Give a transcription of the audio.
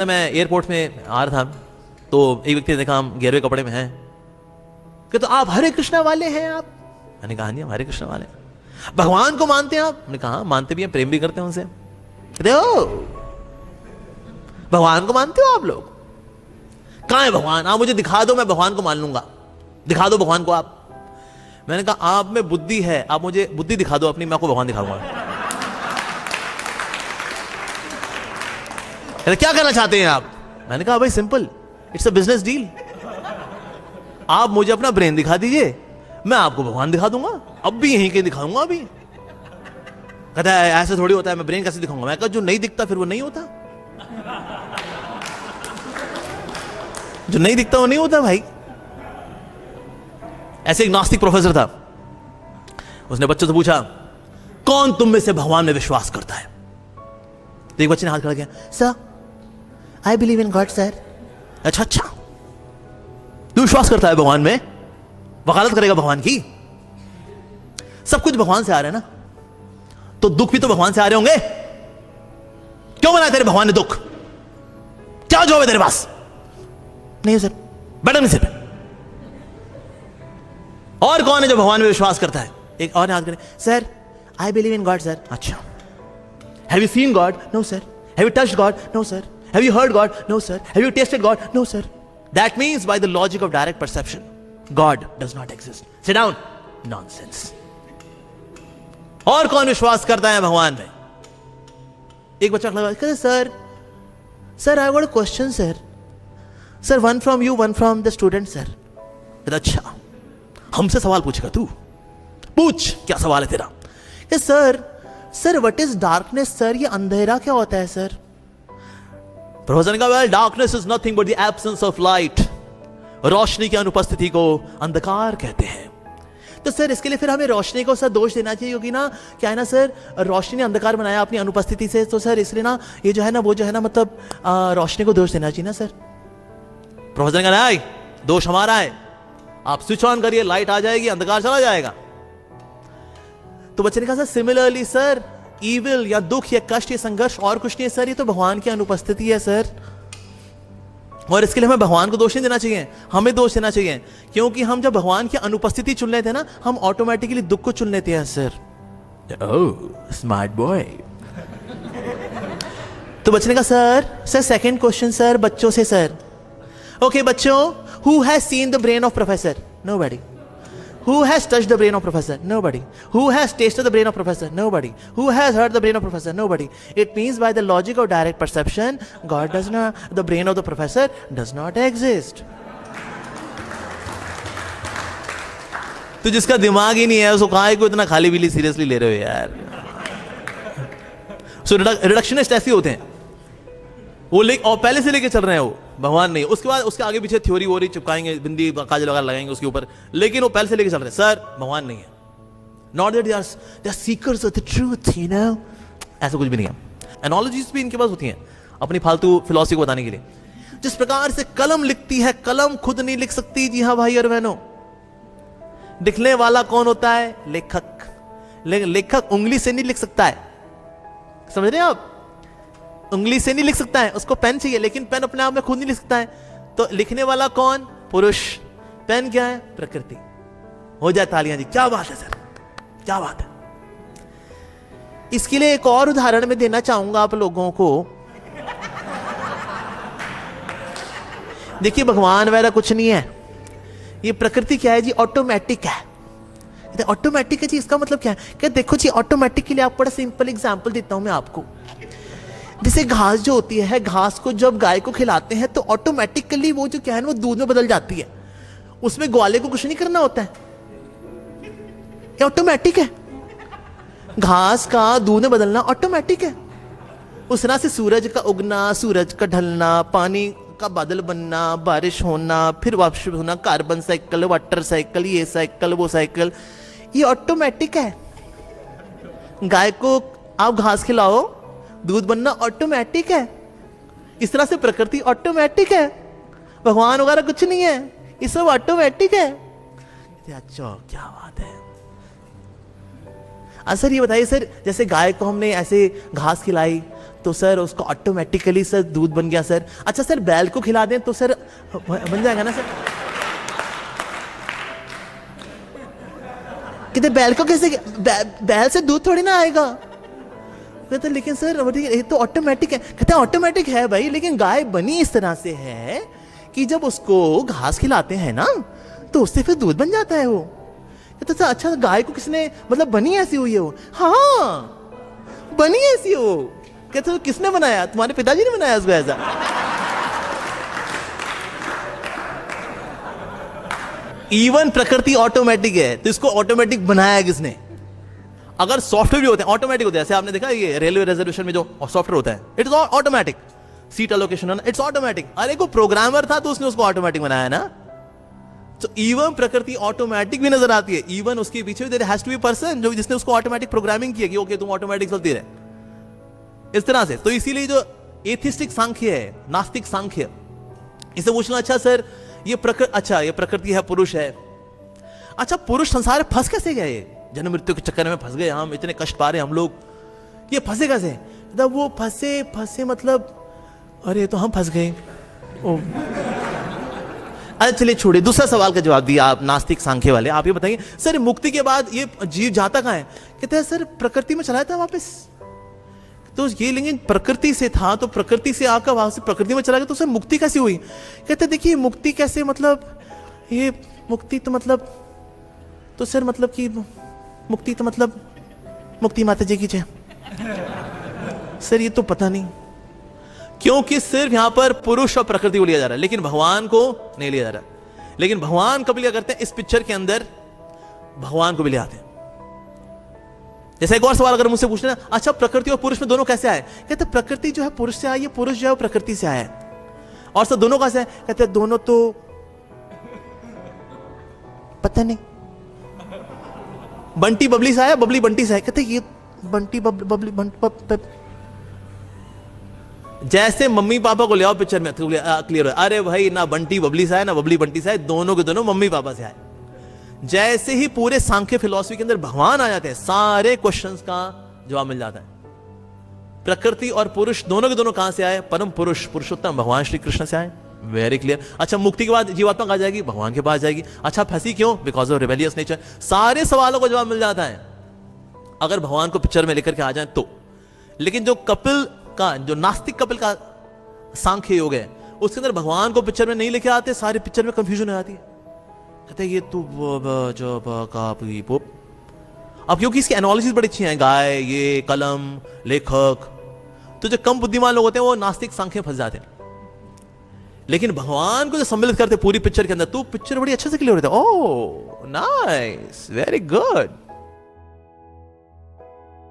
मैं एयरपोर्ट में आ रहा था तो एक व्यक्ति ने देखा हम गेरुए कपड़े में हैं कि तो आप हरे कृष्णा वाले हैं आप। मैंने कहा नहीं हम हरे कृष्णा वाले हैं। भगवान को मानते हैं आप? मैंने कहा मानते भी हैं, प्रेम भी करते हैं उनसे। कहते हो भगवान को मानते हो आप लोग? कहां है भगवान? आप मुझे दिखा दो, मैं भगवान को मान लूंगा। दिखा दो भगवान को आप। मैंने कहा आप में बुद्धि है, आप मुझे बुद्धि दिखा दो अपनी, मैं आपको भगवान दिखाऊंगा। क्या करना चाहते हैं आप? मैंने कहा भाई simple, it's a business deal. आप मुझे अपना ब्रेन दिखा दीजिए, मैं आपको भगवान दिखा दूंगा। अब भी यहीं के दिखाऊंगा। अभी कहता है ऐसे थोड़ी होता है, मैं ब्रेन कैसे दिखाऊंगा? मैं कहा जो नहीं दिखता फिर वो नहीं होता। जो नहीं दिखता वो नहीं होता भाई। ऐसे एक नास्तिक प्रोफेसर था, उसने बच्चों से पूछा कौन तुम में से भगवान में विश्वास करता है? तो एक बच्चे ने हाथ खड़ा किया, sir I believe in God sir. अच्छा अच्छा, तू विश्वास करता है भगवान में? वकालत करेगा भगवान की? सब कुछ भगवान से आ रहा है ना, तो दुख भी तो भगवान से आ रहे होंगे। क्यों बनाया तेरे भगवान ने दुख? क्या जवाब है तेरे पास? नहीं सर, बैठा नहीं सर। और कौन है जो भगवान में विश्वास करता है? एक और हाथ करे, sir I believe in God sir. अच्छा, have you seen God? No sir. Have you touched God? No sir. Have you heard God? No sir. Have you tasted God? No sir. That means by the logic of direct perception God does not exist. Sit down. Nonsense. और कौन विश्वास करता है भगवान में? एक बच्चा खड़ा कहता, sir I got a question sir, one from you one from the student sir. अच्छा, हमसे सवाल पूछेगा तू? पूछ, क्या सवाल है तेरा? Sir what is darkness sir? ये अंधेरा क्या होता है सर? प्रोफेसर ने कहा, well darkness is nothing but the absence of light. रोशनी की अनुपस्थिति को अंधकार कहते हैं। तो सर इसके लिए फिर हमें रोशनी को सर दोष देना चाहिए, क्योंकि ना क्या है ना सर, रोशनी ने अंधकार बनाया अपनी अनुपस्थिति से, तो सर इसलिए ना ये जो है ना वो जो है ना मतलब रोशनी को दोष देना चाहिए ना सर। प्रोफेसर ने कहा, नहीं, दोष हमारा है। आप स्विच ऑन करिए, लाइट आ जाएगी, अंधकार चला जाएगा। तो बच्चे ने कहा, सर सिमिलरली सर ईविल या दुख या कष्ट या संघर्ष और कुछ नहीं है सर, ये तो भगवान की अनुपस्थिति है सर, और इसके लिए हमें भगवान को दोष नहीं देना चाहिए, हमें दोष देना चाहिए, क्योंकि हम जब भगवान की अनुपस्थिति चुन लेते हैं ना, हम ऑटोमेटिकली दुख को चुन लेते हैं सर। Oh smart boy. तो बच्चे ने कहा, सर सेकंड क्वेश्चन सर बच्चों से सर। ओके बच्चों, who has seen the brain of professor? Nobody. Who has touched the brain of professor? Nobody. Who has tasted the brain of professor? Nobody. Who has heard the brain of professor? Nobody. It means by the logic of direct perception, God does not, the brain of the professor does not exist. तो जिसका दिमाग ही नहीं है उसको कहाँ को इतना खाली बिली सीरियसली ले रहे हो यार? सो रिडक्शनिस्ट ऐसे होते हैं, वो और पहले से लेके चल रहे हैं, वो भगवान नहीं। उसके बाद उसके आगे पीछे थ्योरी वोरी चिपकाएंगे, बिंदी काजल वगैरह लगाएंगे उसके ऊपर, लेकिन वो पहले से लेके चल रहे हैं, सर भगवान नहीं है। Not that they are seekers of the truth, you know, ऐसा कुछ भी नहीं है। एनोलॉजीज भी इनके पास होती हैं अपनी फालतू फिलॉसफी को बताने के लिए। जिस प्रकार से कलम लिखती है, कलम खुद नहीं लिख सकती। जी हाँ भाई और बहनों, लिखने वाला कौन होता है? लेखक। लेखक उंगली से नहीं लिख सकता है, समझ रहे हैं आप? उंगली से नहीं लिख सकता है, उसको पेन चाहिए, लेकिन पेन अपने आप में खुद नहीं लिख सकता है। तो लिखने वाला कौन? पुरुष। पेन क्या है? प्रकृति। हो जाए तालियां जी, क्या बात है सर, क्या बात है। इसके लिए एक और उदाहरण मैं देना चाहूंगा आप लोगों को। देखिए भगवान वगैरह कुछ नहीं है, ये प्रकृति क्या है जी? ऑटोमेटिक है। ऑटोमेटिक है जी, इसका मतलब क्या है? क्या देखो जी, ऑटोमेटिक के लिए आप बड़ा सिंपल एग्जांपल देता हूं मैं आपको। जैसे घास जो होती है, घास को जब गाय को खिलाते हैं तो ऑटोमेटिकली वो जो क्या है ना वो दूध में बदल जाती है, उसमें ग्वाले को कुछ नहीं करना होता है, ये ऑटोमेटिक है। घास का दूध में बदलना ऑटोमेटिक है। उस तरह से सूरज का उगना, सूरज का ढलना, पानी का बादल बनना, बारिश होना, फिर वापस होना, कार्बन साइकिल, वाटर साइकिल, ये साइकिल वो साइकिल, ये ऑटोमेटिक है। गाय को आप घास खिलाओ, दूध बनना ऑटोमेटिक है। इस तरह से प्रकृति ऑटोमेटिक है, भगवान वगैरह कुछ नहीं है, ये सब ऑटोमेटिक है। अच्छा क्या बात है। सर ये बताइए सर, जैसे गाय को हमने ऐसे घास खिलाई तो सर उसको ऑटोमेटिकली सर दूध बन गया सर। अच्छा सर बैल को खिला दें तो सर बन जाएगा ना सर। कहते बैल को कैसे, बैल से दूध थोड़ी ना आएगा। कहते लेकिन सर ये तो ऑटोमेटिक है। कहते ऑटोमेटिक है भाई, लेकिन गाय बनी इस तरह से है कि जब उसको घास खिलाते हैं ना तो उससे फिर दूध बन जाता है वो। कहते सर अच्छा गाय को किसने, मतलब बनी ऐसी हुई है वो? हाँ बनी ऐसी हो। कहते तो किसने बनाया? तुम्हारे पिताजी ने बनाया उसको ऐसा। इवन प्रकृति ऑटोमेटिक है तो इसको ऑटोमेटिक बनाया किसने? अगर सॉफ्टवेयर भी होते हैं ऑटोमेटिक होते हैं, जैसे आपने देखा ये रेलवे रिजर्वेशन में जो सॉफ्टवेयर होता है it is automatic, seat allocation it's automatic. अरे को प्रोग्रामर था तो उसने उसको ऑटोमेटिक बनाया ना। तो इवन प्रकृति ऑटोमेटिक भी नजर आती है, इवन उसके पीछे there has to be person जो जिसने उसको ऑटोमेटिक प्रोग्रामिंग किया कि ओके तुम ऑटोमेटिक चलती रहे इस तरह से। तो इसीलिए जो एथिस्टिक सांख्य है, नास्तिक सांख्य, इसे पूछना अच्छा सर ये प्रकृति है, पुरुष है। अच्छा पुरुष संसार में फंस कैसे गए? जन्म मृत्यु के चक्कर में फंस गए हम, इतने कष्ट पा रहे हैं हम लोग, ये फंसे कैसे? मतलब वो फंसे मतलब अरे तो हम फंस गए। अरे चलिए छोड़िए, दूसरा सवाल का जवाब दिया आप नास्तिक सांख्य वाले। आप ये बताइए सर मुक्ति के बाद ये जीव जाता कहां है? कहते हैं सर प्रकृति में चला था वापस। तो ये लेकिन प्रकृति से था तो प्रकृति से आकर वहां से प्रकृति में चला गया तो सर मुक्ति कैसे हुई? कहते देखिए मुक्ति कैसे, मतलब ये मुक्ति तो मतलब तो सर मतलब कि मुक्ति तो मतलब मुक्ति माता जी की जय। सर ये तो पता नहीं, क्योंकि सिर्फ यहां पर पुरुष और प्रकृति को लिया जा रहा है लेकिन भगवान को नहीं लिया जा रहा। लेकिन भगवान कब लिया करते हैं? इस पिक्चर के अंदर भगवान को भी ले आते हैं। जैसे एक और सवाल अगर मुझसे पूछना, अच्छा प्रकृति और पुरुष में दोनों कैसे आए? कहते प्रकृति जो है पुरुष से आई है, पुरुष जो है वो प्रकृति से आया है। और सर दोनों कैसे आए? कहते दोनों तो पता नहीं, बंटी बबली से आया, बबली बंटी से आया। कहते ये बंटी बबली जैसे मम्मी पापा को ले आओ पिक्चर में क्लियर हो, अरे भाई ना बंटी बबली से आया ना बबली बंटी से आया, दोनों के दोनों मम्मी पापा से आए। जैसे ही पूरे सांख्य फिलॉसफी के अंदर भगवान आ जाते हैं सारे क्वेश्चंस का जवाब मिल जाता है। प्रकृति और पुरुष दोनों के दोनों कहां से आए? परम पुरुष पुरुषोत्तम भगवान श्री कृष्ण से आए। Very clear. अच्छा मुक्ति के बाद जीवात्मा कहां जाएगी? भगवान के पास जाएगी। अच्छा फंसी क्यों? Because of rebellious nature. सारे सवालों का जवाब मिल जाता है अगर भगवान को पिक्चर में लेकर के आ जाए तो। लेकिन जो कपिल का, जो नास्तिक कपिल का सांख्य योग है उसके अंदर भगवान को पिक्चर में नहीं लेके आते, सारे पिक्चर में कंफ्यूजन हो जाती है। कहते ये तो अब क्योंकि इसकी एनालिसिस बड़ी अच्छी है, गाय, ये कलम, लेखक, तो जो कम बुद्धिमान लोग होते हैं वो नास्तिक सांख्य फंस जाते हैं। लेकिन भगवान को जो सम्मिलित करते पूरी पिक्चर के अंदर तो पिक्चर बड़ी अच्छे से क्लियर होता है। Oh nice, very good.